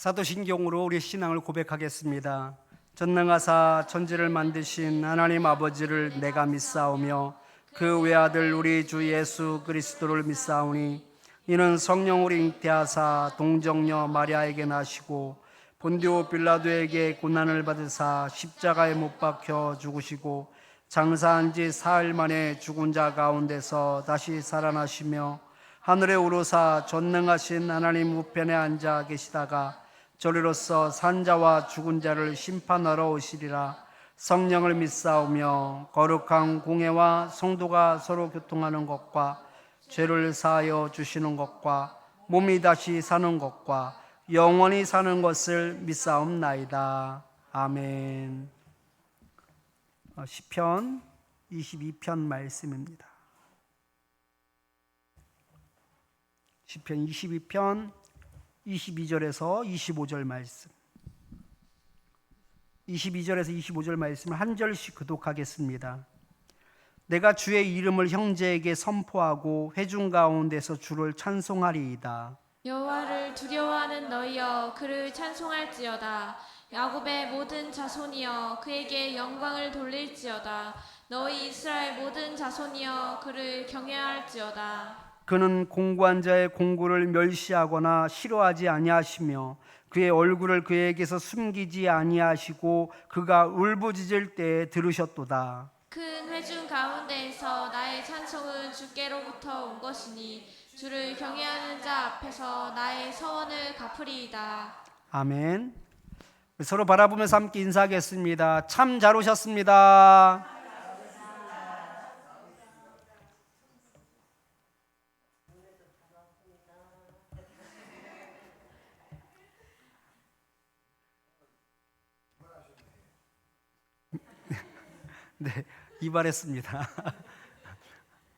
사도신경으로 우리 신앙을 고백하겠습니다. 전능하사 천지를 만드신 하나님 아버지를 내가 믿사오며 그 외아들 우리 주 예수 그리스도를 믿사오니 이는 성령으로 잉태하사 동정녀 마리아에게 나시고 본디오 빌라도에게 고난을 받으사 십자가에 못 박혀 죽으시고 장사한 지 사흘 만에 죽은 자 가운데서 다시 살아나시며 하늘에 오르사 전능하신 하나님 우편에 앉아 계시다가 저리로서 산자와 죽은 자를 심판하러 오시리라. 성령을 믿사오며 거룩한 공회와 성도가 서로 교통하는 것과 죄를 사하여 주시는 것과 몸이 다시 사는 것과 영원히 사는 것을 믿사옵나이다. 아멘. 시편 22편 말씀입니다. 시편 22편 22절에서 25절 말씀, 22절에서 25절 말씀을 한 절씩 교독하겠습니다. 내가 주의 이름을 형제에게 선포하고 회중 가운데서 주를 찬송하리이다. 여호와를 두려워하는 너희여 그를 찬송할지어다. 야곱의 모든 자손이여 그에게 영광을 돌릴지어다. 너희 이스라엘 모든 자손이여 그를 경외할지어다. 그는 공고한 자의 공고를 멸시하거나 싫어하지 아니하시며 그의 얼굴을 그에게서 숨기지 아니하시고 그가 울부짖을 때에 들으셨도다. 큰 회중 가운데에서 나의 찬송은 주께로부터 온 것이니 주를 경외하는 자 앞에서 나의 서원을 갚으리이다. 아멘. 서로 바라보면서 함께 인사하겠습니다. 참 잘 오셨습니다. 네, 이발했습니다.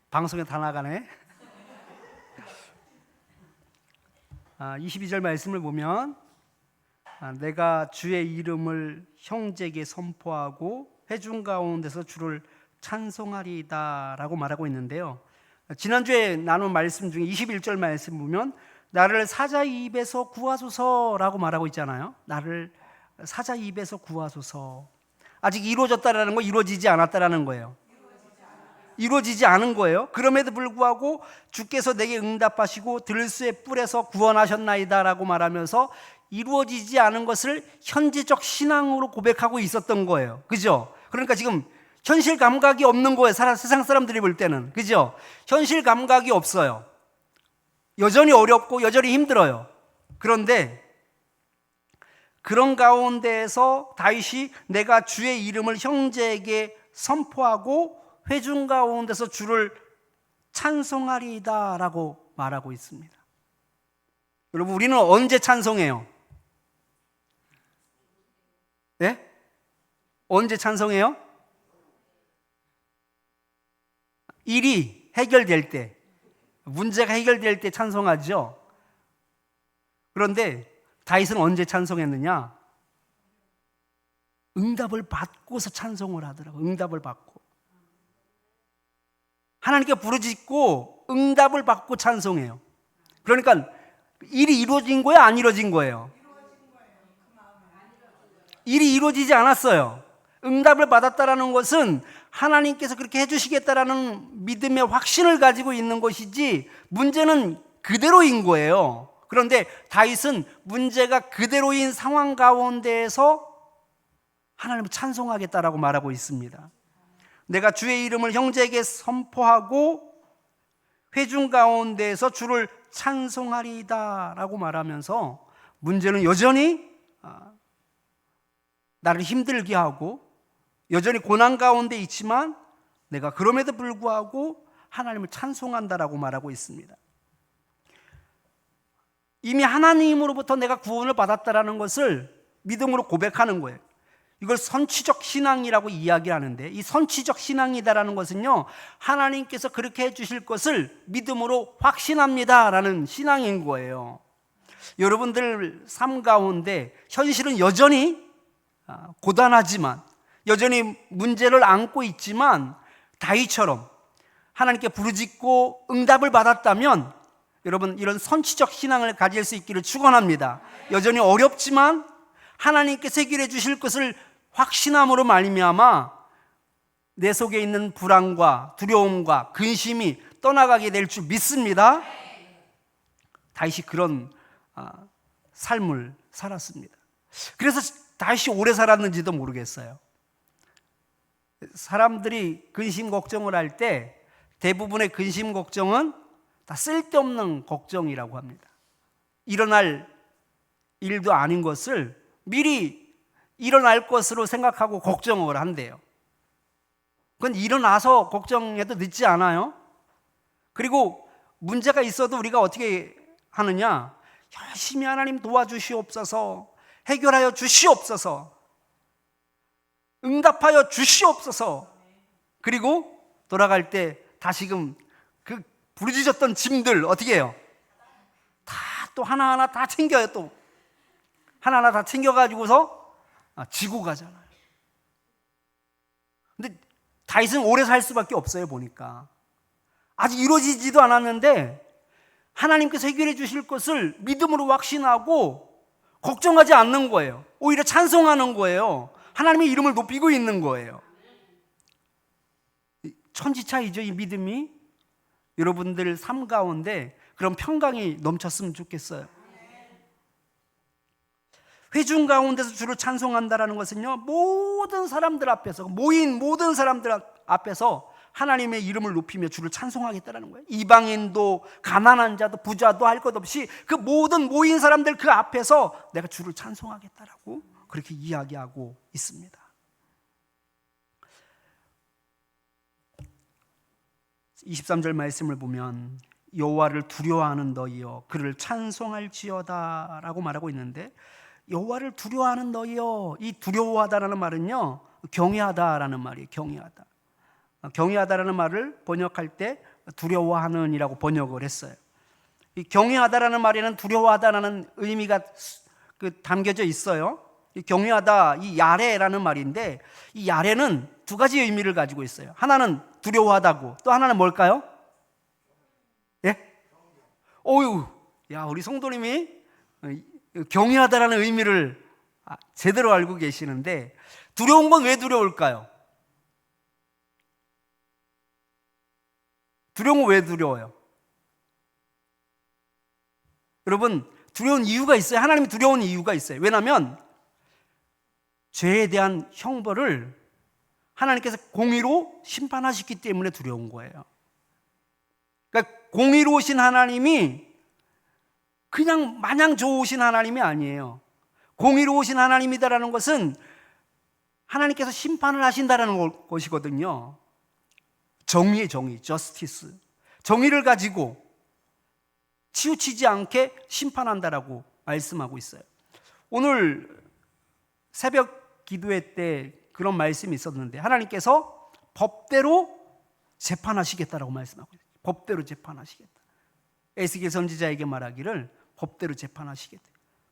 방송에 다 나가네. 22절 말씀을 보면 내가 주의 이름을 형제에게 선포하고 회중 가운데서 주를 찬송하리이다 라고 말하고 있는데요, 지난주에 나눈 말씀 중에 21절 말씀 보면 나를 사자의 입에서 구하소서 라고 말하고 있잖아요. 나를 사자의 입에서 구하소서. 아직 이루어졌다라는 거, 이루어지지 않았다라는 거예요. 이루어지지 않은 거예요. 그럼에도 불구하고 주께서 내게 응답하시고 들쇠 뿔에서 구원하셨나이다 라고 말하면서 이루어지지 않은 것을 현재적 신앙으로 고백하고 있었던 거예요. 그죠? 그러니까 지금 현실 감각이 없는 거예요. 세상 사람들이 볼 때는. 그죠? 현실 감각이 없어요. 여전히 어렵고 여전히 힘들어요. 그런데 그런 가운데에서 다윗이 내가 주의 이름을 형제에게 선포하고 회중 가운데서 주를 찬송하리이다 라고 말하고 있습니다. 여러분, 우리는 언제 찬송해요? 네? 언제 찬송해요? 일이 해결될 때, 문제가 해결될 때 찬송하죠. 그런데 다윗은 언제 찬송했느냐? 응답을 받고서 찬송을 하더라고요. 응답을 받고. 하나님께 부르짖고 응답을 받고 찬송해요. 그러니까 일이 이루어진 거예요? 안 이루어진 거예요? 일이 이루어지지 않았어요. 응답을 받았다라는 것은 하나님께서 그렇게 해주시겠다라는 믿음의 확신을 가지고 있는 것이지 문제는 그대로인 거예요. 그런데 다윗은 문제가 그대로인 상황 가운데에서 하나님을 찬송하겠다라고 말하고 있습니다. 내가 주의 이름을 형제에게 선포하고 회중 가운데에서 주를 찬송하리이다 라고 말하면서 문제는 여전히 나를 힘들게 하고 여전히 고난 가운데 있지만 내가 그럼에도 불구하고 하나님을 찬송한다라고 말하고 있습니다. 이미 하나님으로부터 내가 구원을 받았다라는 것을 믿음으로 고백하는 거예요. 이걸 선취적 신앙이라고 이야기하는데, 이 선취적 신앙이다라는 것은요, 하나님께서 그렇게 해주실 것을 믿음으로 확신합니다라는 신앙인 거예요. 여러분들 삶 가운데 현실은 여전히 고단하지만, 여전히 문제를 안고 있지만 다윗처럼 하나님께 부르짖고 응답을 받았다면 여러분 이런 선취적 신앙을 가질 수 있기를 축원합니다. 여전히 어렵지만 하나님께서 해결해 주실 것을 확신함으로 말미암아 내 속에 있는 불안과 두려움과 근심이 떠나가게 될 줄 믿습니다. 다윗이 그런 삶을 살았습니다. 그래서 다윗이 오래 살았는지도 모르겠어요. 사람들이 근심 걱정을 할 때 대부분의 근심 걱정은 다 쓸데없는 걱정이라고 합니다. 일어날 일도 아닌 것을 미리 일어날 것으로 생각하고 걱정을 한대요. 그건 일어나서 걱정해도 늦지 않아요. 그리고 문제가 있어도 우리가 어떻게 하느냐, 열심히 하나님 도와주시옵소서, 해결하여 주시옵소서, 응답하여 주시옵소서. 그리고 돌아갈 때 다시금 그 부르짖었던 짐들 어떻게 해요? 다 또 하나하나 다 챙겨요. 또 하나하나 다 챙겨가지고서 지고 가잖아요. 근데 다윗은 오래 살 수밖에 없어요. 보니까 아직 이루어지지도 않았는데 하나님께서 해결해 주실 것을 믿음으로 확신하고 걱정하지 않는 거예요. 오히려 찬송하는 거예요. 하나님의 이름을 높이고 있는 거예요. 천지차이죠, 이 믿음이. 여러분들 삶 가운데 그런 평강이 넘쳤으면 좋겠어요. 회중 가운데서 주를 찬송한다라는 것은요, 모든 사람들 앞에서, 모인 모든 사람들 앞에서 하나님의 이름을 높이며 주를 찬송하겠다라는 거예요. 이방인도 가난한 자도 부자도 할 것 없이 그 모든 모인 사람들 그 앞에서 내가 주를 찬송하겠다라고 그렇게 이야기하고 있습니다. 23절 말씀을 보면 여호와를 두려워하는 너희여 그를 찬송할지어다 라고 말하고 있는데, 여호와를 두려워하는 너희여, 이 두려워하다라는 말은요 경외하다라는 말이에요. 경외하다라는 말을 번역할 때 두려워하는 이라고 번역을 했어요. 이 경외하다라는 말에는 두려워하다라는 의미가 담겨져 있어요. 이 경외하다, 이 야레라는 말인데, 이 야레는 두 가지 의미를 가지고 있어요. 하나는 두려워하다고, 또 하나는 뭘까요? 예? 어유, 야, 우리 성도님이 경외하다라는 의미를 제대로 알고 계시는데, 두려운 건 왜 두려울까요? 두려운 건 왜 두려워요? 여러분, 두려운 이유가 있어요. 하나님이 두려운 이유가 있어요. 왜냐하면 죄에 대한 형벌을 하나님께서 공의로 심판하시기 때문에 두려운 거예요. 그러니까 공의로우신 하나님이 그냥 마냥 좋으신 하나님이 아니에요. 공의로우신 하나님이다라는 것은 하나님께서 심판을 하신다라는 것이거든요. 정의의 정의, justice. 정의를 가지고 치우치지 않게 심판한다라고 말씀하고 있어요. 오늘 새벽 기도회 때 그런 말씀이 있었는데, 하나님께서 법대로 재판하시겠다라고 말씀하고 있어요. 법대로 재판하시겠다. 에스겔 선지자에게 말하기를 법대로 재판하시겠다.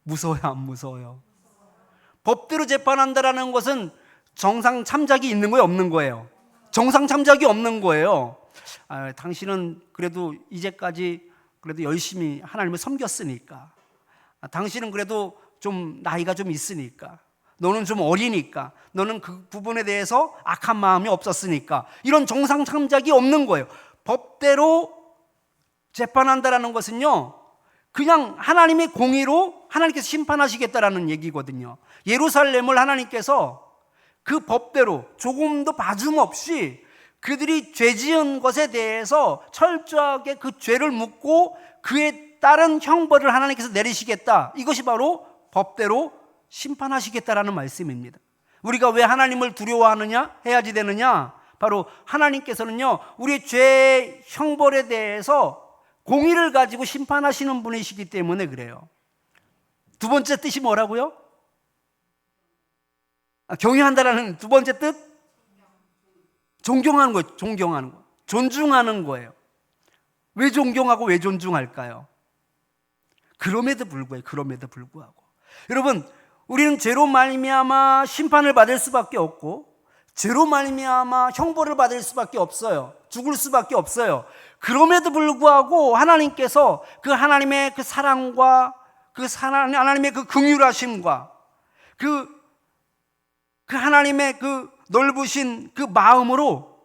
무서워요, 안 무서워요? 법대로 재판한다라는 것은 정상 참작이 있는 거예요, 없는 거예요? 정상 참작이 없는 거예요. 당신은 그래도 이제까지 그래도 열심히 하나님을 섬겼으니까, 당신은 그래도 좀 나이가 좀 있으니까, 너는 좀 어리니까, 너는 그 부분에 대해서 악한 마음이 없었으니까, 이런 정상 참작이 없는 거예요. 법대로 재판한다라는 것은요, 그냥 하나님의 공의로 하나님께서 심판하시겠다라는 얘기거든요. 예루살렘을 하나님께서 그 법대로 조금도 봐줌없이 그들이 죄 지은 것에 대해서 철저하게 그 죄를 묻고 그에 따른 형벌을 하나님께서 내리시겠다. 이것이 바로 법대로 심판하시겠다라는 말씀입니다. 우리가 왜 하나님을 두려워하느냐, 해야지 되느냐? 바로 하나님께서는요, 우리의 죄 형벌에 대해서 공의를 가지고 심판하시는 분이시기 때문에 그래요. 두 번째 뜻이 뭐라고요? 경외한다라는 두 번째 뜻? 존경하는 거예요. 존경하는 거. 존중하는 거예요. 왜 존경하고 왜 존중할까요? 그럼에도 불구하고 여러분, 우리는 죄로 말미암아 심판을 받을 수밖에 없고, 죄로 말미암아 형벌을 받을 수밖에 없어요. 죽을 수밖에 없어요. 그럼에도 불구하고 하나님께서 그 하나님의 그 사랑과 하나님의 그 긍휼하심과 그 하나님의 그 넓으신 그 마음으로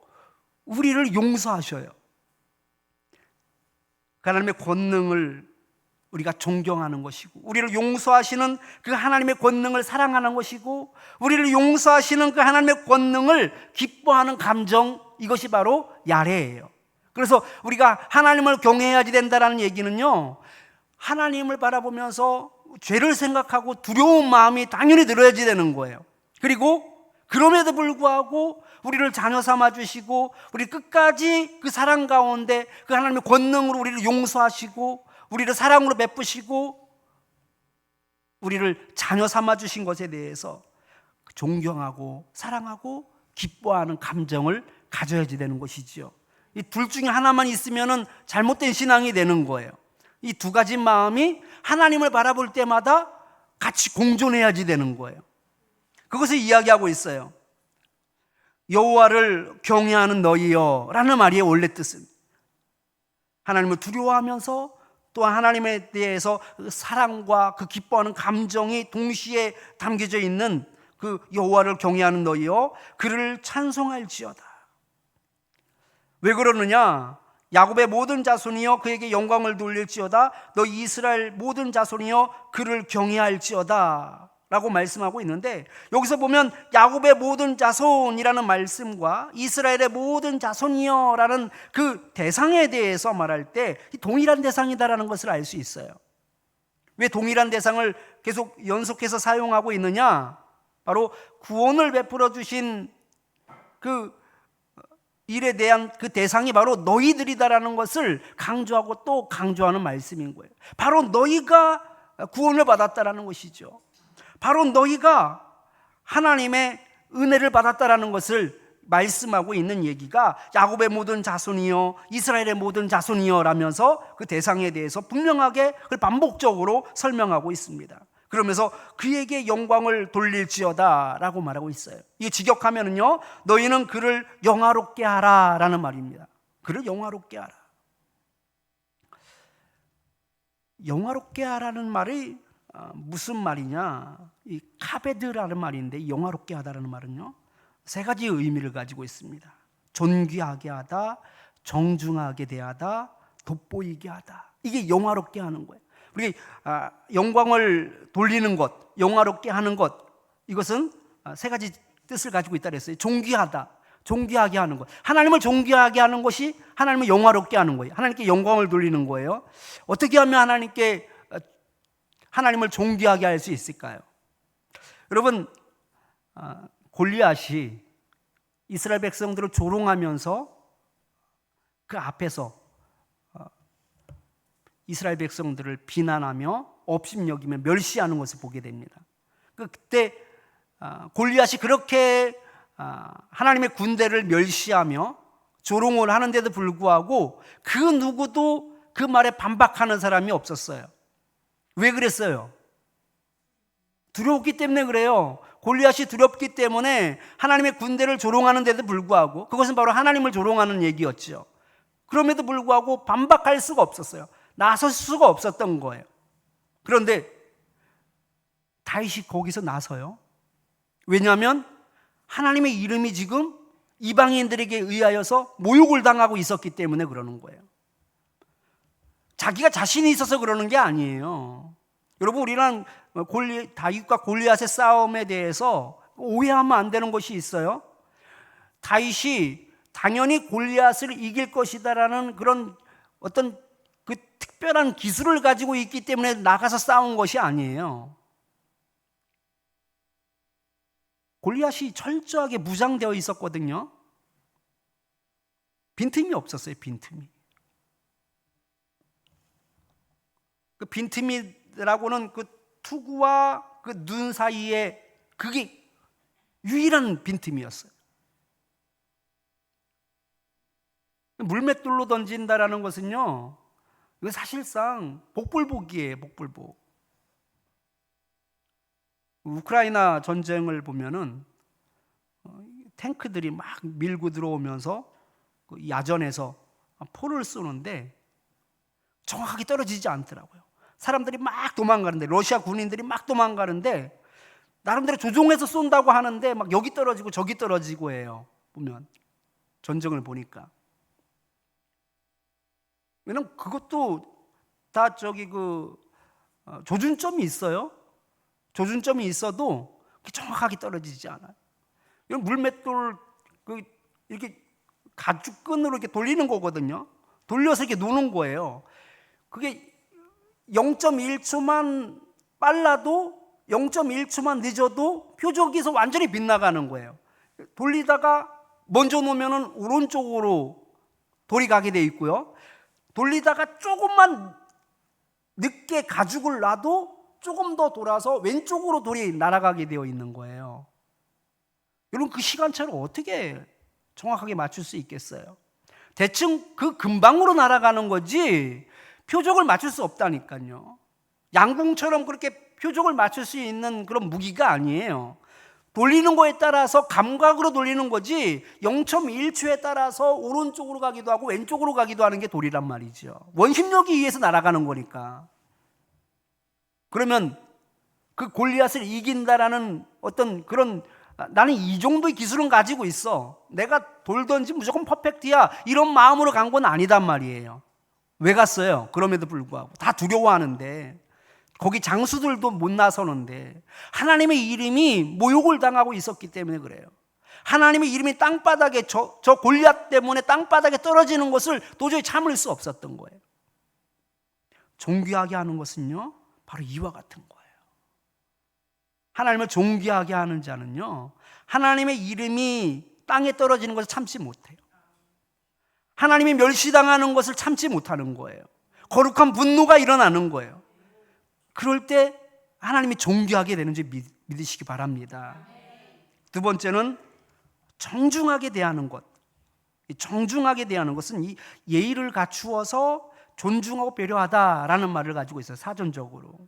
우리를 용서하셔요. 그 하나님의 권능을 우리가 존경하는 것이고, 우리를 용서하시는 그 하나님의 권능을 사랑하는 것이고, 우리를 용서하시는 그 하나님의 권능을 기뻐하는 감정, 이것이 바로 야레예요. 그래서 우리가 하나님을 경외해야지 된다는 얘기는요, 하나님을 바라보면서 죄를 생각하고 두려운 마음이 당연히 들어야지 되는 거예요. 그리고 그럼에도 불구하고 우리를 자녀 삼아 주시고, 우리 끝까지 그 사랑 가운데 그 하나님의 권능으로 우리를 용서하시고, 우리를 사랑으로 베푸시고, 우리를 자녀 삼아 주신 것에 대해서 존경하고 사랑하고 기뻐하는 감정을 가져야지 되는 것이지요. 이 둘 중에 하나만 있으면은 잘못된 신앙이 되는 거예요. 이 두 가지 마음이 하나님을 바라볼 때마다 같이 공존해야지 되는 거예요. 그것을 이야기하고 있어요. 여호와를 경외하는 너희여 라는 말이 원래 뜻은, 하나님을 두려워하면서 또 하나님에 대해서 사랑과 그 기뻐하는 감정이 동시에 담겨져 있는 그 여호와를 경외하는 너희여 그를 찬송할지어다. 왜 그러느냐? 야곱의 모든 자손이여 그에게 영광을 돌릴지어다. 너희 이스라엘 모든 자손이여 그를 경외할지어다 라고 말씀하고 있는데, 여기서 보면 야곱의 모든 자손이라는 말씀과 이스라엘의 모든 자손이여 라는 그 대상에 대해서 말할 때 동일한 대상이다라는 것을 알 수 있어요. 왜 동일한 대상을 계속 연속해서 사용하고 있느냐? 바로 구원을 베풀어 주신 그 일에 대한 그 대상이 바로 너희들이다라는 것을 강조하고 또 강조하는 말씀인 거예요. 바로 너희가 구원을 받았다라는 것이죠. 바로 너희가 하나님의 은혜를 받았다라는 것을 말씀하고 있는 얘기가 야곱의 모든 자손이여 이스라엘의 모든 자손이여 라면서 그 대상에 대해서 분명하게 그걸 반복적으로 설명하고 있습니다. 그러면서 그에게 영광을 돌릴지어다 라고 말하고 있어요. 이게 직역하면은요, 너희는 그를 영화롭게 하라 라는 말입니다. 그를 영화롭게 하라. 영화롭게 하라는 말이 무슨 말이냐? 이 카베드라는 말인데, 영화롭게 하다라는 말은요, 세 가지 의미를 가지고 있습니다. 존귀하게 하다, 정중하게 대하다, 돋보이게 하다. 이게 영화롭게 하는 거예요. 우리 영광을 돌리는 것, 영화롭게 하는 것, 이것은 세 가지 뜻을 가지고 있다 그랬어요. 존귀하다, 존귀하게 하는 것. 하나님을 존귀하게 하는 것이 하나님을 영화롭게 하는 거예요. 하나님께 영광을 돌리는 거예요. 어떻게 하면 하나님을 존귀하게 할 수 있을까요? 여러분, 골리앗이 이스라엘 백성들을 조롱하면서 그 앞에서 이스라엘 백성들을 비난하며 업신여기며 멸시하는 것을 보게 됩니다. 그때 골리앗이 그렇게 하나님의 군대를 멸시하며 조롱을 하는데도 불구하고 그 누구도 그 말에 반박하는 사람이 없었어요. 왜 그랬어요? 두려웠기 때문에 그래요. 골리앗이 두렵기 때문에 하나님의 군대를 조롱하는데도 불구하고, 그것은 바로 하나님을 조롱하는 얘기였죠. 그럼에도 불구하고 반박할 수가 없었어요. 나설 수가 없었던 거예요. 그런데 다윗이 거기서 나서요. 왜냐하면 하나님의 이름이 지금 이방인들에게 의하여서 모욕을 당하고 있었기 때문에 그러는 거예요. 자기가 자신이 있어서 그러는 게 아니에요. 여러분, 우리는 다윗과 골리앗의 싸움에 대해서 오해하면 안 되는 것이 있어요. 다윗이 당연히 골리앗을 이길 것이다라는 그런 어떤 그 특별한 기술을 가지고 있기 때문에 나가서 싸운 것이 아니에요. 골리앗이 철저하게 무장되어 있었거든요. 빈틈이 없었어요. 빈틈이. 그 빈틈이라고는 그 투구와 그 눈 사이에 그게 유일한 빈틈이었어요. 물맷돌로 던진다라는 것은요, 이거 사실상 복불복이에요. 복불복. 우크라이나 전쟁을 보면은 탱크들이 막 밀고 들어오면서 그 야전에서 포를 쏘는데 정확하게 떨어지지 않더라고요. 사람들이 막 도망가는데, 러시아 군인들이 막 도망가는데 나름대로 조종해서 쏜다고 하는데 막 여기 떨어지고 저기 떨어지고 해요. 보면 전쟁을 보니까. 왜냐면 그것도 다 조준점이 있어요. 조준점이 있어도 정확하게 떨어지지 않아요. 이런 물맷돌 이렇게 가죽끈으로 이렇게 돌리는 거거든요. 돌려서 이렇게 노는 거예요. 그게 0.1초만 빨라도 0.1초만 늦어도 표적에서 완전히 빗나가는 거예요. 돌리다가 먼저 놓으면은 오른쪽으로 돌이 가게 돼 있고요. 돌리다가 조금만 늦게 가죽을 놔도 조금 더 돌아서 왼쪽으로 돌이 날아가게 되어 있는 거예요. 여러분, 그 시간차를 어떻게 정확하게 맞출 수 있겠어요? 대충 그 근방으로 날아가는 거지 표적을 맞출 수 없다니까요. 양궁처럼 그렇게 표적을 맞출 수 있는 그런 무기가 아니에요. 돌리는 거에 따라서 감각으로 돌리는 거지 0.1초에 따라서 오른쪽으로 가기도 하고 왼쪽으로 가기도 하는 게 돌이란 말이죠. 원심력에 의해서 날아가는 거니까. 그러면 그 골리앗을 이긴다라는 어떤 그런, 나는 이 정도의 기술은 가지고 있어, 내가 돌든지 무조건 퍼펙트야, 이런 마음으로 간 건 아니단 말이에요. 왜 갔어요? 그럼에도 불구하고 다 두려워하는데, 거기 장수들도 못 나서는데 하나님의 이름이 모욕을 당하고 있었기 때문에 그래요. 하나님의 이름이 땅바닥에 저 골리앗 때문에 땅바닥에 떨어지는 것을 도저히 참을 수 없었던 거예요. 존귀하게 하는 것은요 바로 이와 같은 거예요. 하나님을 존귀하게 하는 자는요 하나님의 이름이 땅에 떨어지는 것을 참지 못해요. 하나님이 멸시당하는 것을 참지 못하는 거예요. 거룩한 분노가 일어나는 거예요. 그럴 때 하나님이 존귀하게 되는 줄 믿으시기 바랍니다. 두 번째는 정중하게 대하는 것. 정중하게 대하는 것은 이 예의를 갖추어서 존중하고 배려하다라는 말을 가지고 있어요. 사전적으로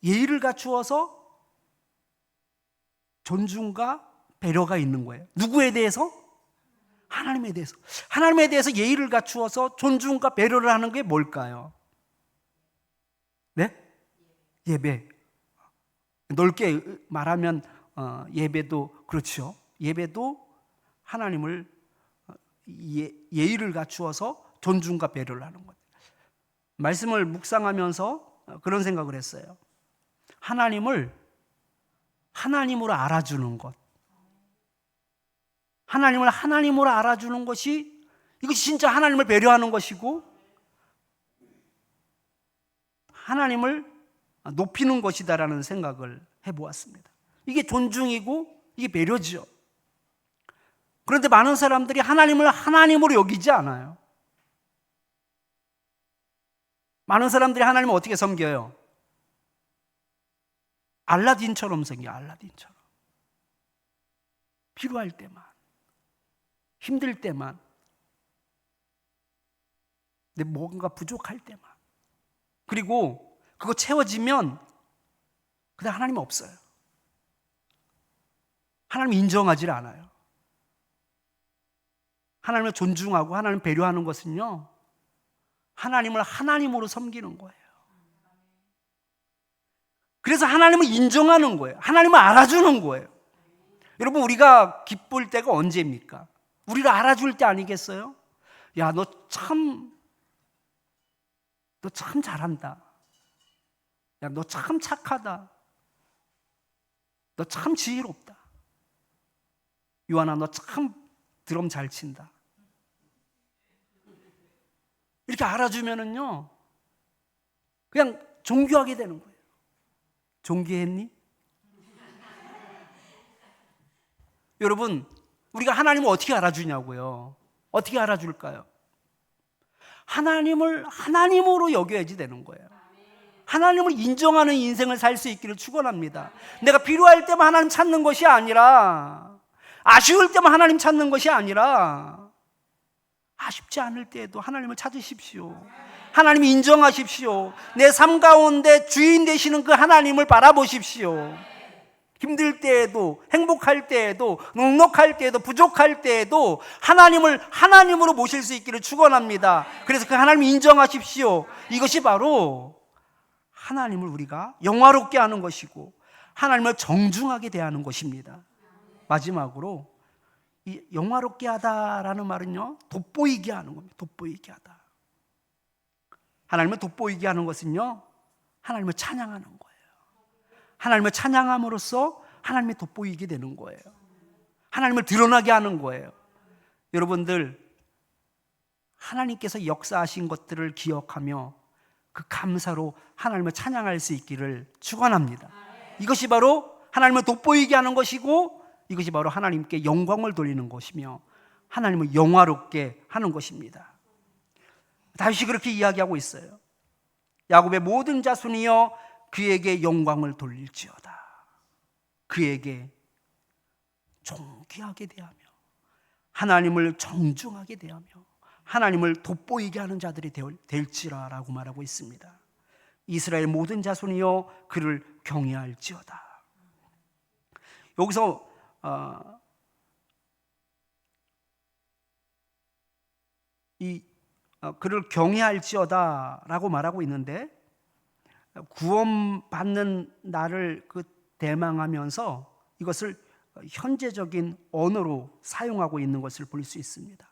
예의를 갖추어서 존중과 배려가 있는 거예요. 누구에 대해서? 하나님에 대해서. 하나님에 대해서 예의를 갖추어서 존중과 배려를 하는 게 뭘까요? 네? 예배. 넓게 말하면 예배도 그렇죠. 예배도 하나님을 예의를 갖추어서 존중과 배려를 하는 거예요. 말씀을 묵상하면서 그런 생각을 했어요. 하나님을 하나님으로 알아주는 것. 하나님을 하나님으로 알아주는 것이, 이것이 진짜 하나님을 배려하는 것이고 하나님을 높이는 것이다라는 생각을 해보았습니다. 이게 존중이고 이게 배려죠. 그런데 많은 사람들이 하나님을 하나님으로 여기지 않아요. 많은 사람들이 하나님을 어떻게 섬겨요? 알라딘처럼 섬겨요. 알라딘처럼. 필요할 때만, 힘들 때만, 내 뭔가 부족할 때만. 그리고 그거 채워지면 그다음 하나님 없어요. 하나님 인정하지 않아요. 하나님을 존중하고 하나님 배려하는 것은요 하나님을 하나님으로 섬기는 거예요. 그래서 하나님을 인정하는 거예요. 하나님을 알아주는 거예요. 여러분, 우리가 기쁠 때가 언제입니까? 우리를 알아줄 때 아니겠어요? 야, 너 참 잘한다. 야, 너 참 착하다. 너 참 지혜롭다. 요한아, 너 참 드럼 잘 친다. 이렇게 알아주면은요 그냥 존귀하게 되는 거예요. 존귀했니? 여러분, 우리가 하나님을 어떻게 알아주냐고요? 어떻게 알아줄까요? 하나님을 하나님으로 여겨야지 되는 거예요. 하나님을 인정하는 인생을 살 수 있기를 축원합니다. 내가 필요할 때만 하나님 찾는 것이 아니라, 아쉬울 때만 하나님 찾는 것이 아니라, 아쉽지 않을 때에도 하나님을 찾으십시오. 하나님 인정하십시오. 내 삶 가운데 주인 되시는 그 하나님을 바라보십시오. 힘들 때에도, 행복할 때에도, 넉넉할 때에도, 부족할 때에도 하나님을 하나님으로 모실 수 있기를 축원합니다. 그래서 그 하나님을 인정하십시오. 이것이 바로 하나님을 우리가 영화롭게 하는 것이고 하나님을 정중하게 대하는 것입니다. 마지막으로 이 영화롭게 하다라는 말은요, 돋보이게 하는 겁니다. 돋보이게 하다. 하나님을 돋보이게 하는 것은요, 하나님을 찬양하는 거예요. 하나님을 찬양함으로써 하나님이 돋보이게 되는 거예요. 하나님을 드러나게 하는 거예요. 여러분들, 하나님께서 역사하신 것들을 기억하며 그 감사로 하나님을 찬양할 수 있기를 축원합니다. 이것이 바로 하나님을 돋보이게 하는 것이고, 이것이 바로 하나님께 영광을 돌리는 것이며 하나님을 영화롭게 하는 것입니다. 다윗이 그렇게 이야기하고 있어요. 야곱의 모든 자손이여 그에게 영광을 돌릴지어다. 그에게 존귀하게 대하며 하나님을 정중하게 대하며 하나님을 돋보이게 하는 자들이 될지라라고 말하고 있습니다. 이스라엘 모든 자손이여 그를 경외할지어다. 여기서 그를 경외할지어다라고 말하고 있는데, 구원받는 날을 대망하면서 이것을 현재적인 언어로 사용하고 있는 것을 볼 수 있습니다.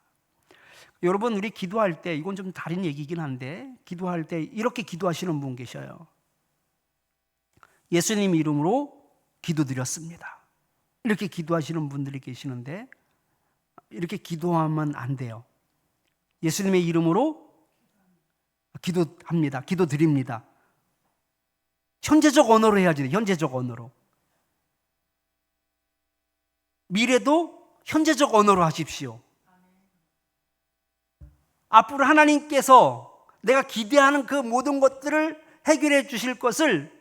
여러분, 우리 기도할 때, 이건 좀 다른 얘기긴 한데, 기도할 때 이렇게 기도하시는 분 계셔요. 예수님 이름으로 기도드렸습니다. 이렇게 기도하시는 분들이 계시는데, 이렇게 기도하면 안 돼요. 예수님의 이름으로 기도합니다. 기도드립니다. 현재적 언어로 해야지. 현재적 언어로. 미래도 현재적 언어로 하십시오. 앞으로 하나님께서 내가 기대하는 그 모든 것들을 해결해 주실 것을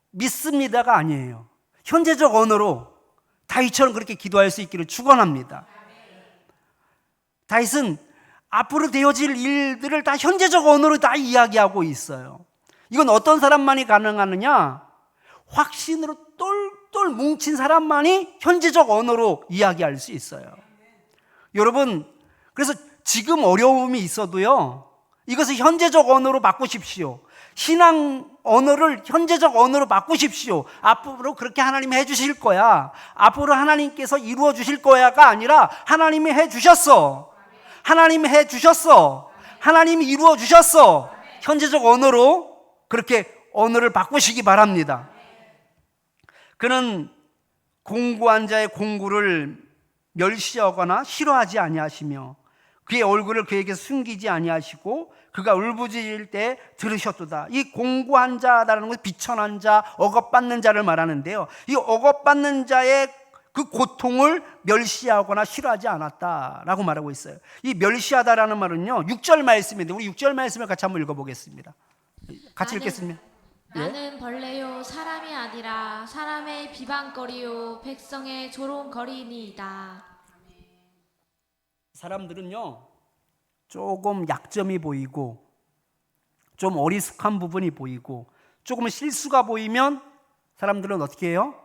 믿습니다가 아니에요. 현재적 언어로 다윗처럼 그렇게 기도할 수 있기를 축원합니다. 다윗은 앞으로 되어질 일들을 다 현재적 언어로 다 이야기하고 있어요. 이건 어떤 사람만이 가능하느냐? 확신으로 똘똘 뭉친 사람만이 현재적 언어로 이야기할 수 있어요. 여러분, 그래서 지금 어려움이 있어도요, 이것을 현재적 언어로 바꾸십시오. 신앙 언어를 현재적 언어로 바꾸십시오. 앞으로 그렇게 하나님이 해주실 거야. 앞으로 하나님께서 이루어 주실 거야가 아니라 하나님이 해주셨어. 하나님이 해주셨어. 하나님이 이루어 주셨어. 현재적 언어로 그렇게 언어를 바꾸시기 바랍니다. 그는 공고한 자의 공고를 멸시하거나 싫어하지 아니하시며 그의 얼굴을 그에게 숨기지 아니하시고 그가 울부짖을 때 들으셨도다. 이 공고한 자라는 것은 비천한 자, 억압받는 자를 말하는데요, 이 억압받는 자의 그 고통을 멸시하거나 싫어하지 않았다라고 말하고 있어요. 이 멸시하다라는 말은요, 6절 말씀인데 우리 6절 말씀을 같이 한번 읽어보겠습니다. 같이 읽겠습니다. 나는 벌레요 사람이 아니라 사람의 비방거리요 백성의 조롱거리니이다. 사람들은요, 조금 약점이 보이고 좀 어리숙한 부분이 보이고 조금 실수가 보이면 사람들은 어떻게 해요?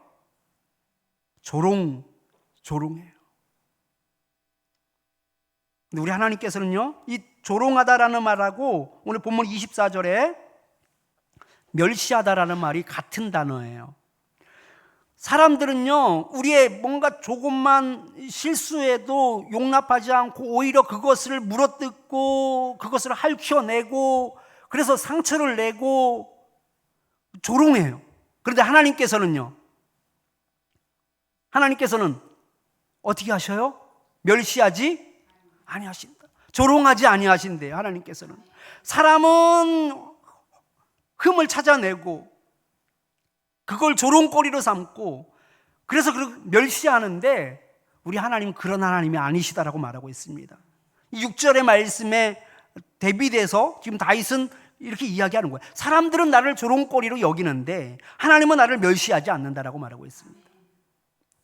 조롱해요. 근데 우리 하나님께서는요, 이 조롱하다라는 말하고 오늘 본문 24절에 멸시하다라는 말이 같은 단어예요. 사람들은요, 우리의 뭔가 조금만 실수해도 용납하지 않고 오히려 그것을 물어뜯고 그것을 핥혀내고 그래서 상처를 내고 조롱해요. 그런데 하나님께서는 어떻게 하셔요? 멸시하지 아니하신다. 조롱하지 아니하신대요. 하나님께서는. 사람은 흠을 찾아내고 그걸 조롱거리로 삼고 그래서 멸시하는데 우리 하나님은 그런 하나님이 아니시다라고 말하고 있습니다. 이 6절의 말씀에 대비돼서 지금 다윗은 이렇게 이야기하는 거예요. 사람들은 나를 조롱거리로 여기는데 하나님은 나를 멸시하지 않는다라고 말하고 있습니다.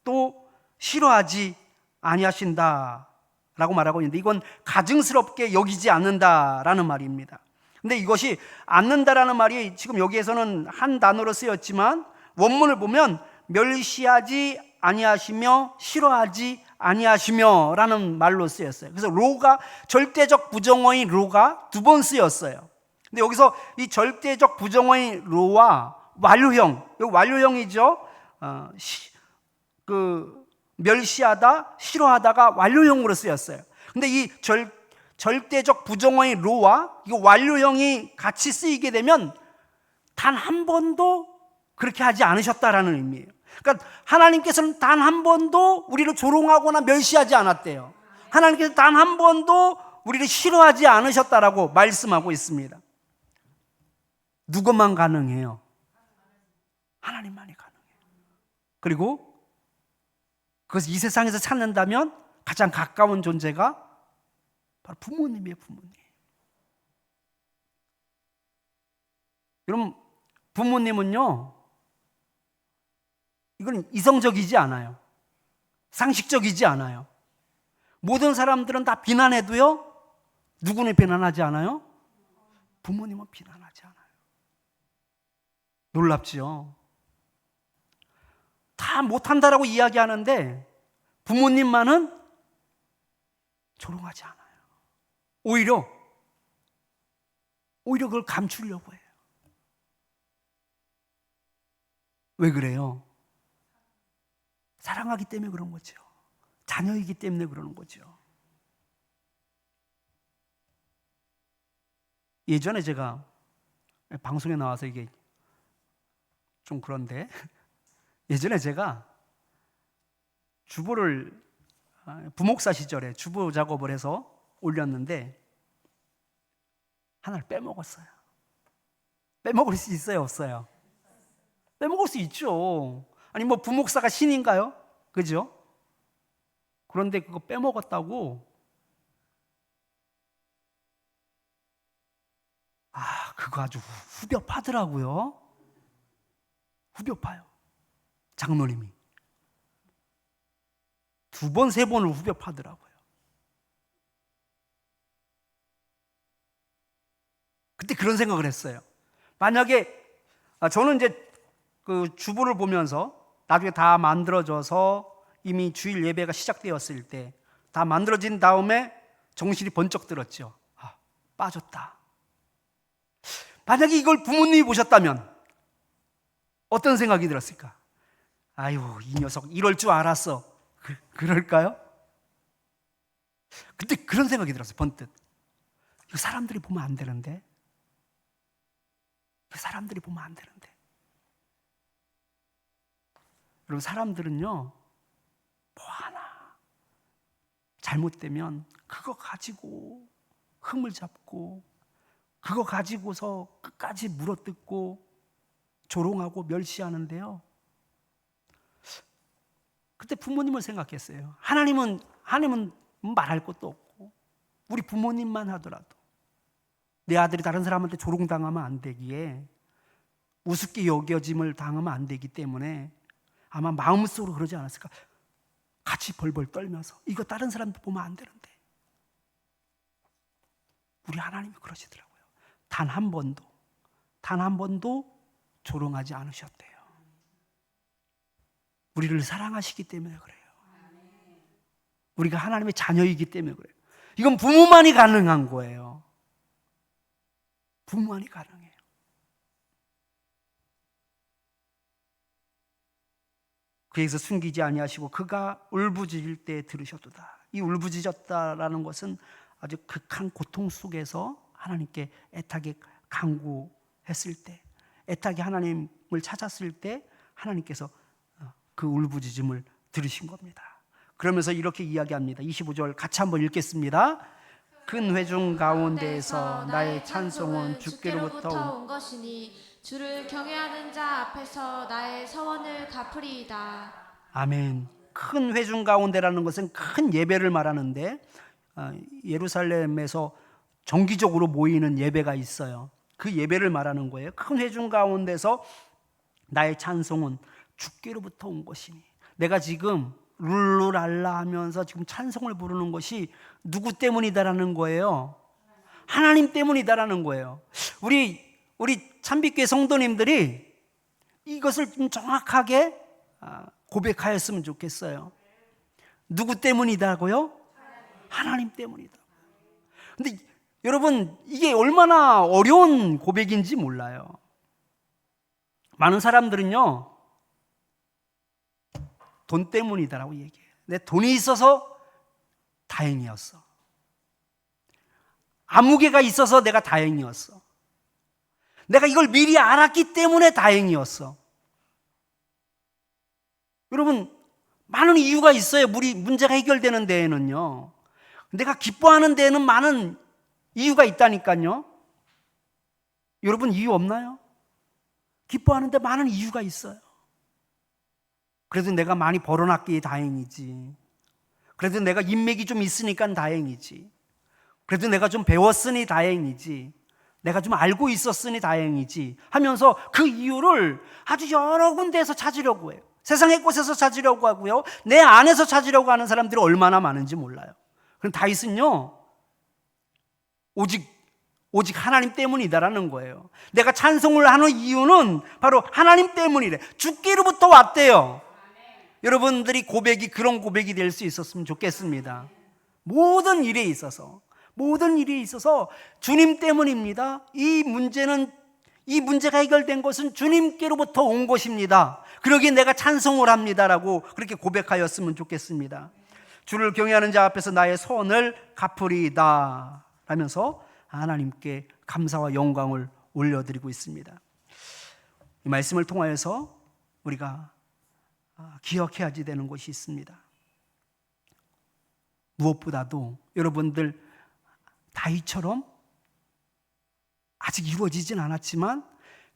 또 싫어하지 아니하신다라고 말하고 있는데 이건 가증스럽게 여기지 않는다라는 말입니다. 근데 이것이 않는다라는 말이 지금 여기에서는 한 단어로 쓰였지만 원문을 보면 멸시하지 아니하시며 싫어하지 아니하시며 라는 말로 쓰였어요. 그래서 로가, 절대적 부정어인 로가 두 번 쓰였어요. 근데 여기서 이 절대적 부정어인 로와 완료형, 여기 완료형이죠. 멸시하다, 싫어하다가 완료형으로 쓰였어요. 근데 이 절대적 부정어인 로와 이 완료형이 같이 쓰이게 되면 단 한 번도 그렇게 하지 않으셨다라는 의미예요. 그러니까 하나님께서는 단 한 번도 우리를 조롱하거나 멸시하지 않았대요. 하나님께서 단 한 번도 우리를 싫어하지 않으셨다라고 말씀하고 있습니다. 누구만 가능해요? 하나님만이 가능해요. 그리고 그것을 이 세상에서 찾는다면 가장 가까운 존재가 바로 부모님이에요. 부모님. 여러분, 부모님은요, 이건 이성적이지 않아요. 상식적이지 않아요. 모든 사람들은 다 비난해도요, 누구는 비난하지 않아요? 부모님은 비난하지 않아요. 놀랍지요? 다 못한다라고 이야기하는데 부모님만은 조롱하지 않아요. 오히려 그걸 감추려고 해요. 왜 그래요? 사랑하기 때문에 그런 거죠. 자녀이기 때문에 그러는 거죠. 예전에 제가 방송에 나와서 이게 좀 그런데, 예전에 제가 주보를 부목사 시절에 주보 작업을 해서 올렸는데 하나를 빼먹었어요. 빼먹을 수 있어요, 없어요? 빼먹을 수 있죠. 아니 뭐 부목사가 신인가요? 그죠? 그런데 그거 빼먹었다고, 그거 아주 후벼 파더라고요. 후벼 파요. 장로님이 두 번, 세 번을 후벼 파더라고요. 그때 그런 생각을 했어요. 만약에 저는 이제 그 주보를 보면서 나중에 다 만들어져서 이미 주일 예배가 시작되었을 때 다 만들어진 다음에 정신이 번쩍 들었죠. 빠졌다. 만약에 이걸 부모님이 보셨다면 어떤 생각이 들었을까? 아유, 이 녀석 이럴 줄 알았어. 그럴까요? 그때 그런 생각이 들었어요. 번뜩. 이거 사람들이 보면 안 되는데. 사람들이 보면 안 되는데. 여러분, 사람들은요, 뭐 하나 잘못되면 그거 가지고 흠을 잡고 그거 가지고서 끝까지 물어뜯고 조롱하고 멸시하는데요. 그때 부모님을 생각했어요. 하나님은 말할 것도 없고 우리 부모님만 하더라도 내 아들이 다른 사람한테 조롱당하면 안 되기에, 우습게 여겨짐을 당하면 안 되기 때문에 아마 마음속으로 그러지 않았을까. 같이 벌벌 떨면서 이거 다른 사람도 보면 안 되는데. 우리 하나님이 그러시더라고요. 단 한 번도 조롱하지 않으셨대요. 우리를 사랑하시기 때문에 그래요. 우리가 하나님의 자녀이기 때문에 그래요. 이건 부모만이 가능한 거예요. 부모만이 가능해요. 그에서 숨기지 아니하시고 그가 울부짖을 때 들으셨도다. 이 울부짖었다라는 것은 아주 극한 고통 속에서 하나님께 애타게 간구했을 때, 애타게 하나님을 찾았을 때 하나님께서 그 울부짖음을 들으신 겁니다. 그러면서 이렇게 이야기합니다. 25절 같이 한번 읽겠습니다. 큰 회중 가운데에서 나의 찬송은 주께로부터 온 것이니 주를 경외하는 자 앞에서 나의 서원을 갚으리이다. 아멘. 큰 회중 가운데라는 것은 큰 예배를 말하는데, 예루살렘에서 정기적으로 모이는 예배가 있어요. 그 예배를 말하는 거예요. 큰 회중 가운데서 나의 찬송은 주께로부터 온 것이니, 내가 지금 룰루랄라 하면서 지금 찬송을 부르는 것이 누구 때문이다라는 거예요? 하나님 때문이다라는 거예요. 우리 참빛교회 성도님들이 이것을 좀 정확하게 고백하였으면 좋겠어요. 누구 때문이다고요? 하나님 때문이다. 근데 여러분, 이게 얼마나 어려운 고백인지 몰라요. 많은 사람들은요, 돈 때문이다라고 얘기해요. 내 돈이 있어서 다행이었어. 아무개가 있어서 내가 다행이었어. 내가 이걸 미리 알았기 때문에 다행이었어. 여러분, 많은 이유가 있어요. 우리 문제가 해결되는 데에는요. 내가 기뻐하는 데에는 많은 이유가 있다니까요. 여러분, 이유 없나요? 기뻐하는데 많은 이유가 있어요. 그래도 내가 많이 벌어놨기에 다행이지. 그래도 내가 인맥이 좀 있으니까 다행이지. 그래도 내가 좀 배웠으니 다행이지. 내가 좀 알고 있었으니 다행이지 하면서 그 이유를 아주 여러 군데에서 찾으려고 해요. 세상의 곳에서 찾으려고 하고요, 내 안에서 찾으려고 하는 사람들이 얼마나 많은지 몰라요. 그럼 다윗은요, 오직 하나님 때문이다라는 거예요. 내가 찬송을 하는 이유는 바로 하나님 때문이래. 주께로부터 왔대요. 여러분들이 고백이 그런 고백이 될 수 있었으면 좋겠습니다. 모든 일에 있어서 주님 때문입니다. 이 문제가 해결된 것은 주님께로부터 온 것입니다. 그러기에 내가 찬송을 합니다라고 그렇게 고백하였으면 좋겠습니다. 주를 경외하는 자 앞에서 나의 소원을 갚으리이다 라면서 하나님께 감사와 영광을 올려드리고 있습니다. 이 말씀을 통하여서 우리가 기억해야 되는 것이 있습니다. 무엇보다도 여러분들 다윗처럼 아직 이루어지진 않았지만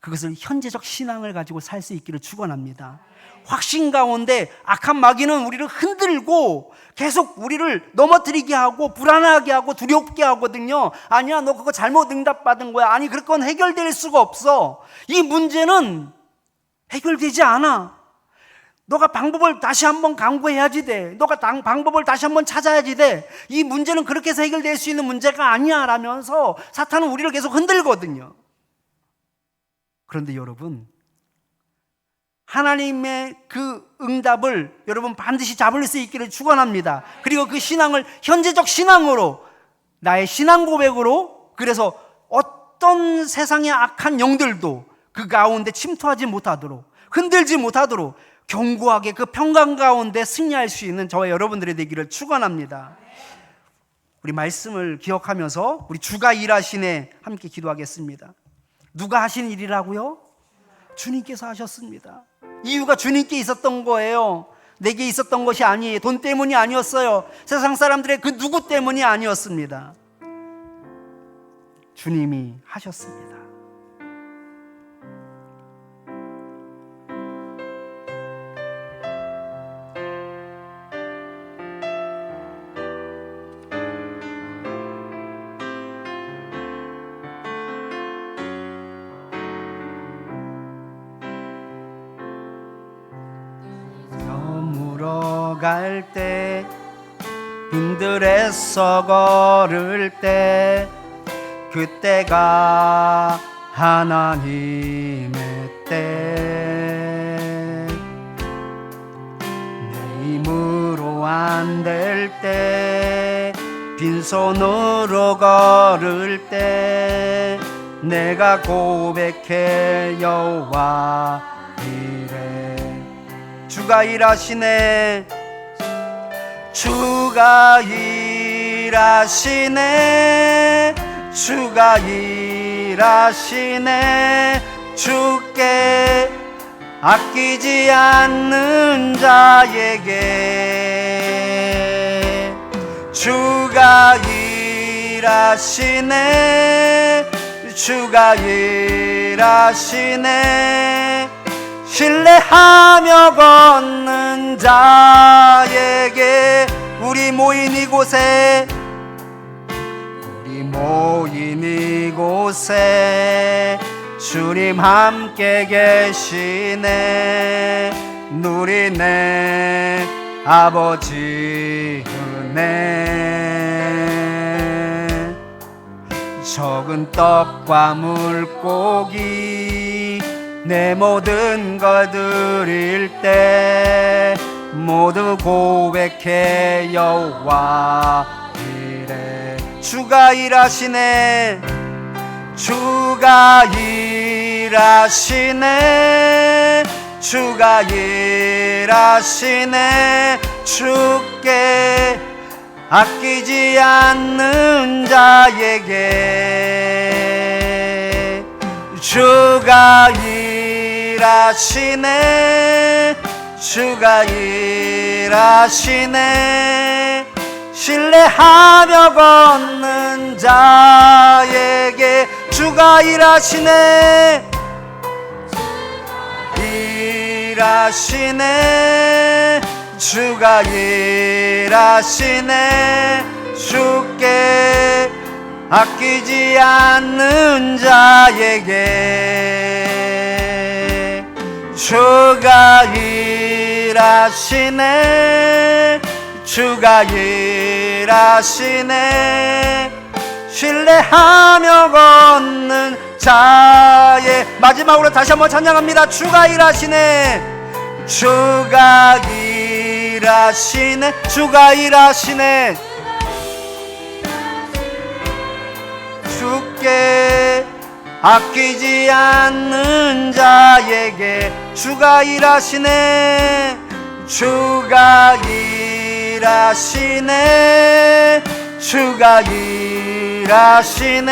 그것을 현재적 신앙을 가지고 살 수 있기를 축원합니다. 확신 가운데 악한 마귀는 우리를 흔들고 계속 우리를 넘어뜨리게 하고 불안하게 하고 두렵게 하거든요. 아니야, 너 그거 잘못 응답받은 거야. 아니, 그건 해결될 수가 없어. 이 문제는 해결되지 않아. 너가 방법을 다시 한번 강구해야지 돼. 너가 방법을 다시 한번 찾아야지 돼. 이 문제는 그렇게 해서 해결될 수 있는 문제가 아니야 라면서 사탄은 우리를 계속 흔들거든요. 그런데 여러분, 하나님의 그 응답을 여러분 반드시 잡을 수 있기를 축원합니다. 그리고 그 신앙을 현재적 신앙으로, 나의 신앙 고백으로, 그래서 어떤 세상의 악한 영들도 그 가운데 침투하지 못하도록, 흔들지 못하도록 견고하게 그 평강 가운데 승리할 수 있는 저와 여러분들이 되기를 축원합니다. 우리 말씀을 기억하면서 우리 주가 일하시네 함께 기도하겠습니다. 누가 하신 일이라고요? 주님께서 하셨습니다. 이유가 주님께 있었던 거예요. 내게 있었던 것이 아니에요. 돈 때문이 아니었어요. 세상 사람들의 그 누구 때문이 아니었습니다. 주님이 하셨습니다. 갈 때, 빈들에서 걸을 때, 그때가 하나님의 때. 내 힘으로 안 될 때, 빈손으로 걸을 때, 내가 고백해 여호와 이래. 주가 일하시네. 주가 일하시네. 주가 일하시네. 주께 아끼지 않는 자에게 주가 일하시네. 주가 일하시네. 신뢰하며 걷는 자에게 우리 모인 이곳에 주님 함께 계시네. 누리네 아버지 은혜. 적은 떡과 물고기 내 모든 걸 드릴 때 모두 고백해 여호와 이래. 주가 일하시네, 주가 일하시네, 주가 일하시네. 주께 아끼지 않는 자에게 주가 일하시네, 주가 일하시네. 신뢰하며 걷는 자에게 주가 일하시네, 일하시네, 주가 일하시네. 주께 아끼지 않는 자에게 주가 일하시네, 주가 일하시네. 신뢰하며 걷는 자의. 마지막으로 다시 한번 찬양합니다. 주가 일하시네, 주가 일하시네, 주가 일하시네. 주께 아끼지 않는 자에게 주가 일하시네, 주가 일하시네, 주가 일하시네.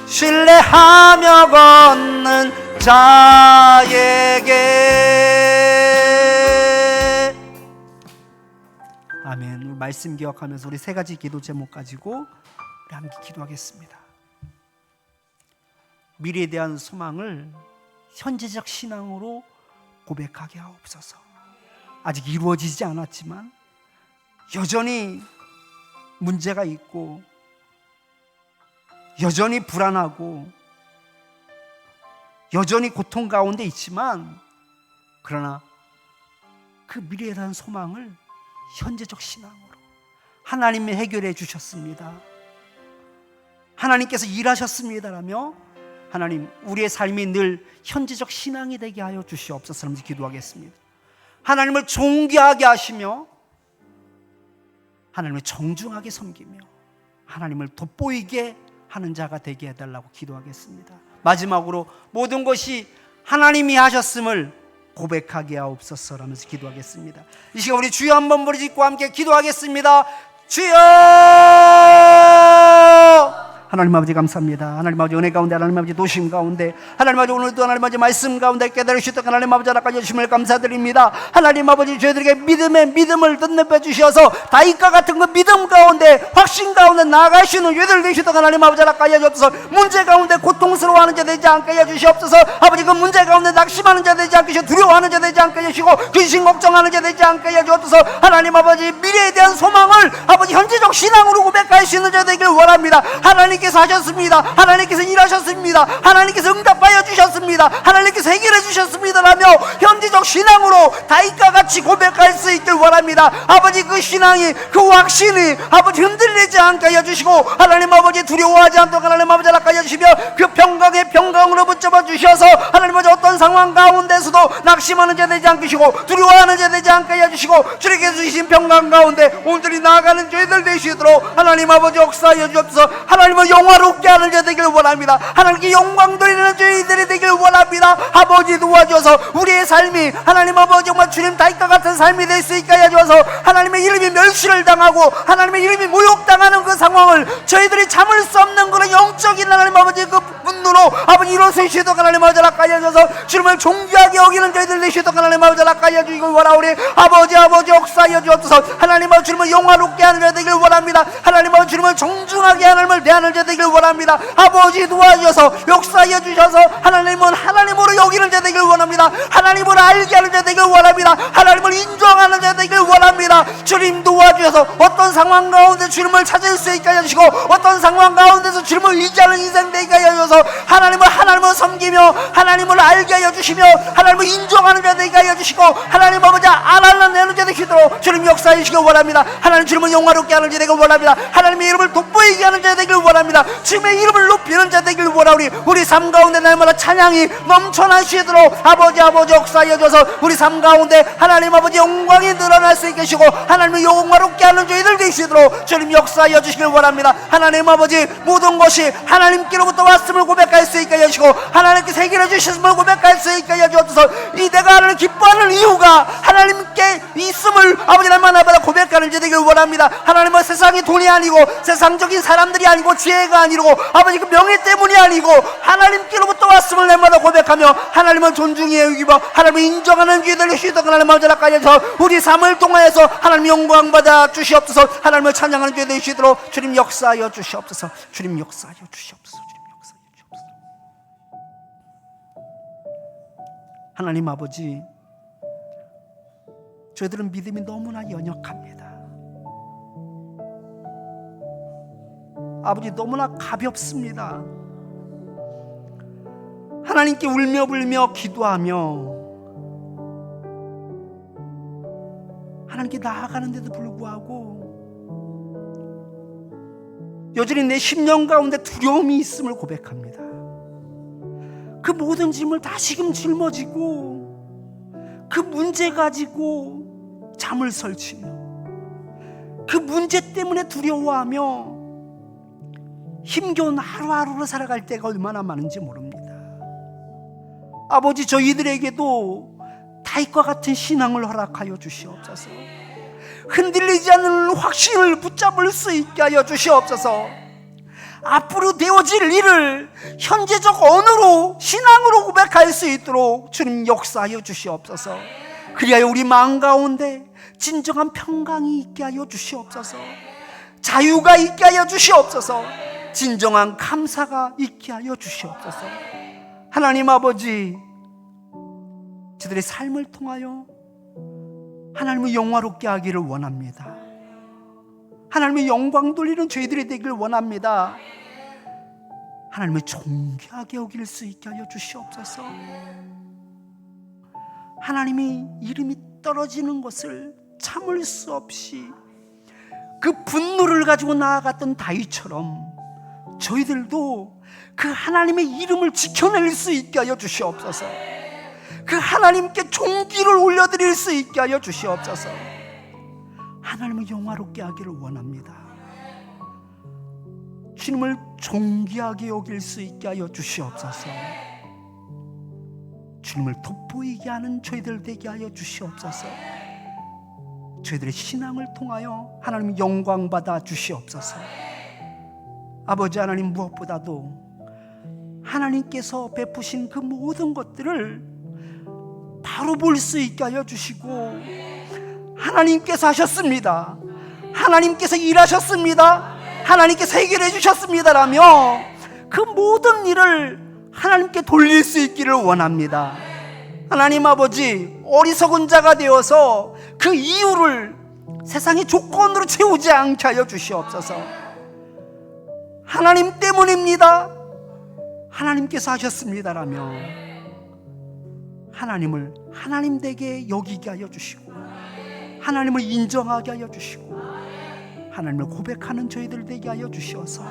신뢰하며 걷는 자에게. 아멘. 말씀 기억하면서 우리 세 가지 기도 제목 가지고 우리 함께 기도하겠습니다. 미래에 대한 소망을 현재적 신앙으로 고백하게 하옵소서. 아직 이루어지지 않았지만 여전히 문제가 있고 여전히 불안하고 여전히 고통 가운데 있지만, 그러나 그 미래에 대한 소망을 현재적 신앙으로 하나님이 해결해 주셨습니다, 하나님께서 일하셨습니다라며 하나님 우리의 삶이 늘 현재적 신앙이 되게 하여 주시옵소서. 하면서 기도하겠습니다. 하나님을 존귀하게 하시며 하나님을 정중하게 섬기며 하나님을 돋보이게 하는 자가 되게 해달라고 기도하겠습니다. 마지막으로 모든 것이 하나님이 하셨음을 고백하게 하옵소서 라면서 기도하겠습니다. 이 시간 우리 주여 한번 부르짖고 함께 기도하겠습니다. 주여! 하나님 아버지 감사합니다. 하나님 아버지 은혜 가운데, 하나님 아버지 도심 가운데, 하나님 아버지 오늘도 하나님 아버지 말씀 가운데 깨달으셨던 하나님 아버지 하나까지 주심을 감사드립니다. 하나님 아버지 저희들에게 믿음을 덧내빼 주셔서 다윗과 같은 그 믿음 가운데 확신 가운데 나아갈 수 있는 죄들 되셨던 하나님 아버지 하나까지 주옵소서. 문제 가운데 고통스러워하는 자 되지 않게 해주시옵소서. 아버지 그 문제 가운데 낙심하는 자 되지 않게 해주시고 두려워하는 자 되지 않게 해주시고 근심 걱정하는 자 되지 않게 해주옵소서. 하나님 아버지 미래에 대한 소망을 아버지 현재적 신앙으로 고백할 수 있는 자 되기를 원합니다. 하나님께서 하셨습니다. 하나님께서 일하셨습니다. 하나님께서 응답하여 주셨습니다. 하나님께서 해결해 주셨습니다라며 현재적 신앙으로 다윗과 같이 고백할 수 있길 원합니다. 아버지 그 신앙이, 그 확신이 아버지 흔들리지 않게 하여 주시고 하나님 아버지 두려워하지 않도록 하나님 아버지 하나까지 해주시며 그 평강의 평강으로 붙잡아 주셔서 하나님 아버지 어떤 상황 가운데서도 낙심하는 자 되지 않게 하시고 두려워하는 자 되지 않게 하여 주시고 주님께서 주신 평강 가운데 오늘들이 나아가는 저희들 되시도록 하나님 아버지 역사하여 주옵소서. 하나님을 영화롭게 하는 자 되기를 원합니다. 하나님께 영광 돌리는 저희들이 되기를 원합니다. 아버지 도와줘서 우리의 삶이 하나님 아버지 정말 주님 다윗과 같은 삶이 될 수 있게 하여 주어서 하나님의 이름이 멸시를 당하고 하나님의 이름이 모욕당하는 그 상황을 저희들이 참을 수 없는 그런 영적인 하나님 아버지 그 분노로 아버지 일어서시도록 하나님 아버지 하나까지 하셔서 주님을 존귀하게 여기는 저희들 되시도록 하나님 아버지 하나까지 해주시길 원하오니 아버지 역사하여 주옵소서. 하나님 아버지 주님을 영화롭게 하는 자 되기를 원합니다. 하나님 아버지 주님을 정중하게 하나님을 대하는 자 되기를 원합니다. 아버지 도와주셔서 역사하여 주셔서 하나님은 하나님으로 여기는 자 되기를 원합니다. 하나님을 알게 하는 자 되기를 원합니다. 하나님을 인정하는 자 되기를 원합니다. 주님 도와주셔서 어떤 상황 가운데 주님을 찾을 수 있게 해주시고 어떤 상황 가운데서 주님을 의지하는 인생 되게 하여 주셔서 하나님을 섬기며 하나님을 알게 하여 주시며 하나님을 인정하는 자 되게 하여 주시고 하나님 아버지 알아내는 자 되시도록 주님 역사해 주시기 원합니다. 하나님 주님을 영화롭게 하는 자 되기를 원합니다. 하나님의 이름을 돋보이게 하는 자 되기를 원합니다. 원합니다. 주님의 이름을 높이는 자 되길 원하오니 우리 삶 가운데 날마다 찬양이 넘쳐나시도록 아버지 역사하여 줘서 우리 삶 가운데 하나님 아버지 영광이 늘어날 수 있게 하시고 하나님의 영광롭게 하는 저희들 되시도록 주님 역사하여 주시길 원합니다. 하나님 아버지 모든 것이 하나님께로부터 왔음을 고백할 수 있게 하시고 하나님께서 해결해 주셨음을 고백할 수 있게 하여 주옵소서. 이 내가 하나님 기뻐하는 이유가 하나님께 있음을 아버지 날마다 고백하는 자 되길 원합니다. 하나님은 세상이 돈이 아니고 세상적인 사람들이 아니고 지혜가 아니고 아버지 그 명예 때문이 아니고 하나님께로부터 왔음을 날마다 고백하며 하나님을 존중해 여기고 하나님을 인정하는 귀들을 휘덕은 하나님 아버지라까지서 우리 삶을 통하여서 하나님 영광 받아 주시옵소서. 하나님을 찬양하는 귀 되시도록 주님 역사하여 주시옵소서. 주님 역사하여 주시옵소서. 주님 역사하여 주시옵소서. 하나님 아버지, 저희들은 믿음이 너무나 연약합니다. 아버지 너무나 가볍습니다. 하나님께 울며 불며 기도하며 하나님께 나아가는데도 불구하고 여전히 내 심령 가운데 두려움이 있음을 고백합니다. 그 모든 짐을 다시금 짊어지고 그 문제 가지고 잠을 설치며 그 문제 때문에 두려워하며 힘겨운 하루하루를 살아갈 때가 얼마나 많은지 모릅니다. 아버지 저희들에게도 다윗과 같은 신앙을 허락하여 주시옵소서. 흔들리지 않는 확신을 붙잡을 수 있게 하여 주시옵소서. 앞으로 되어질 일을 현재적 언어로 신앙으로 고백할 수 있도록 주님 역사하여 주시옵소서. 그리하여 우리 마음 가운데 진정한 평강이 있게 하여 주시옵소서. 자유가 있게 하여 주시옵소서. 진정한 감사가 있게 하여 주시옵소서. 하나님 아버지, 저들의 삶을 통하여 하나님을 영화롭게 하기를 원합니다. 하나님의 영광 돌리는 저희들이 되기를 원합니다. 하나님을 존귀하게 여길 수 있게 하여 주시옵소서. 하나님이 이름이 떨어지는 것을 참을 수 없이 그 분노를 가지고 나아갔던 다윗처럼 저희들도 그 하나님의 이름을 지켜낼 수 있게 하여 주시옵소서. 그 하나님께 존귀를 올려드릴 수 있게 하여 주시옵소서. 하나님을 영화롭게 하기를 원합니다. 주님을 존귀하게 여길 수 있게 하여 주시옵소서. 주님을 돋보이게 하는 저희들 되게 하여 주시옵소서. 저희들의 신앙을 통하여 하나님 영광 받아 주시옵소서. 아버지 하나님, 무엇보다도 하나님께서 베푸신 그 모든 것들을 바로 볼 수 있게 하여 주시고, 하나님께서 하셨습니다, 하나님께서 일하셨습니다, 하나님께서 해결해 주셨습니다라며 그 모든 일을 하나님께 돌릴 수 있기를 원합니다. 하나님 아버지, 어리석은 자가 되어서 그 이유를 세상의 조건으로 채우지 않게 하여 주시옵소서. 하나님 때문입니다, 하나님께서 하셨습니다라며 하나님을 하나님 되게 여기게 하여 주시고, 하나님을 인정하게 하여 주시고, 하나님을 고백하는 저희들 되게 하여 주시어서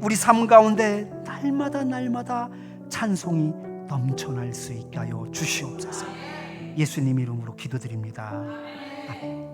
우리 삶 가운데 날마다 찬송이 넘쳐날 수 있게 하여 주시옵소서. 예수님 이름으로 기도드립니다. 아멘.